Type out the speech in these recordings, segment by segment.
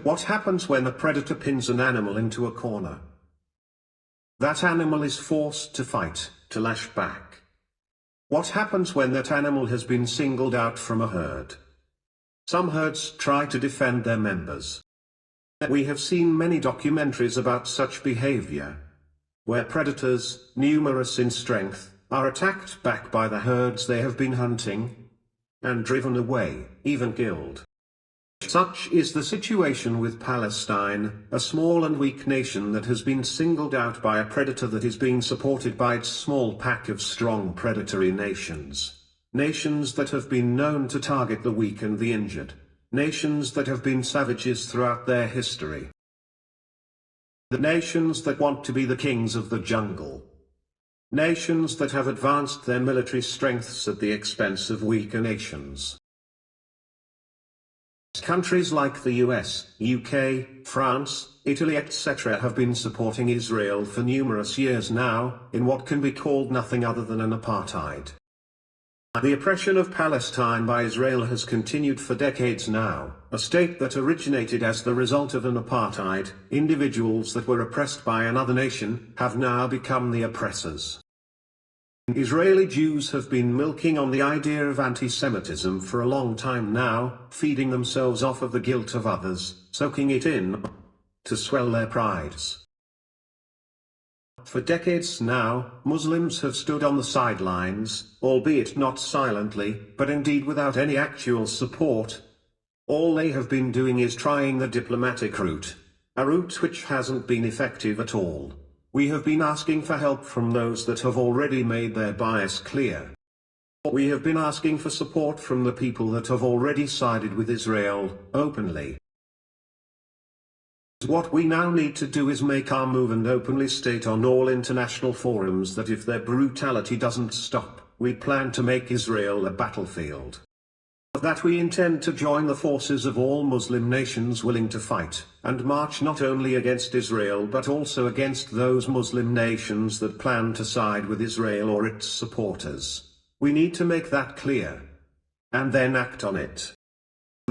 What happens when a predator pins an animal into a corner? That animal is forced to fight, to lash back. What happens when that animal has been singled out from a herd? Some herds try to defend their members. We have seen many documentaries about such behavior, where predators, numerous in strength, are attacked back by the herds they have been hunting, and driven away, even killed. Such is the situation with Palestine, a small and weak nation that has been singled out by a predator that is being supported by its small pack of strong predatory nations. Nations that have been known to target the weak and the injured. Nations that have been savages throughout their history. The nations that want to be the kings of the jungle. Nations that have advanced their military strengths at the expense of weaker nations. Countries like the US, UK, France, Italy etc. have been supporting Israel for numerous years now, in what can be called nothing other than an apartheid. The oppression of Palestine by Israel has continued for decades now, a state that originated as the result of an apartheid. Individuals that were oppressed by another nation have now become the oppressors. Israeli Jews have been milking on the idea of anti-Semitism for a long time now, feeding themselves off of the guilt of others, soaking it in, to swell their prides. For decades now, Muslims have stood on the sidelines, albeit not silently, but indeed without any actual support. All they have been doing is trying the diplomatic route, a route which hasn't been effective at all. We have been asking for help from those that have already made their bias clear. We have been asking for support from the people that have already sided with Israel, openly. What we now need to do is make our move and openly state on all international forums that if their brutality doesn't stop, we plan to make Israel a battlefield. That we intend to join the forces of all Muslim nations willing to fight, and march not only against Israel but also against those Muslim nations that plan to side with Israel or its supporters. We need to make that clear, and then act on it.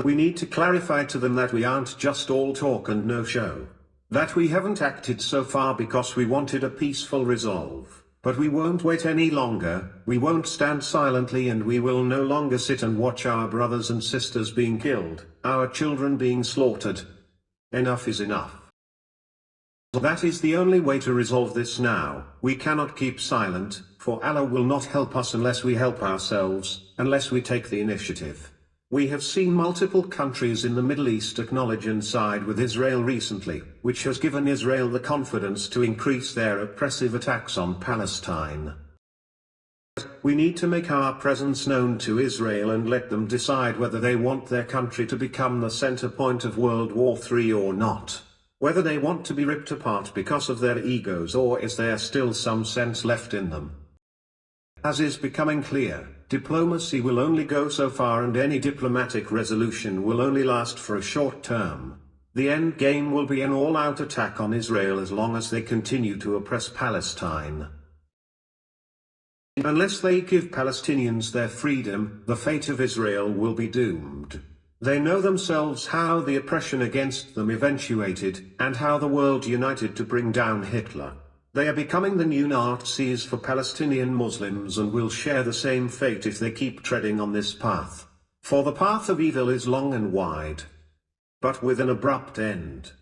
We need to clarify to them that we aren't just all talk and no show. That we haven't acted so far because we wanted a peaceful resolve. But we won't wait any longer, we won't stand silently, and we will no longer sit and watch our brothers and sisters being killed, our children being slaughtered. Enough is enough. That is the only way to resolve this now. We cannot keep silent, for Allah will not help us unless we help ourselves, unless we take the initiative. We have seen multiple countries in the Middle East acknowledge and side with Israel recently, which has given Israel the confidence to increase their oppressive attacks on Palestine. We need to make our presence known to Israel and let them decide whether they want their country to become the center point of World War III or not. Whether they want to be ripped apart because of their egos, or is there still some sense left in them. As is becoming clear, diplomacy will only go so far, and any diplomatic resolution will only last for a short term. The end game will be an all-out attack on Israel as long as they continue to oppress Palestine. Unless they give Palestinians their freedom, the fate of Israel will be doomed. They know themselves how the oppression against them eventuated, and how the world united to bring down Hitler. They are becoming the new Nazis for Palestinian Muslims and will share the same fate if they keep treading on this path. For the path of evil is long and wide, but with an abrupt end.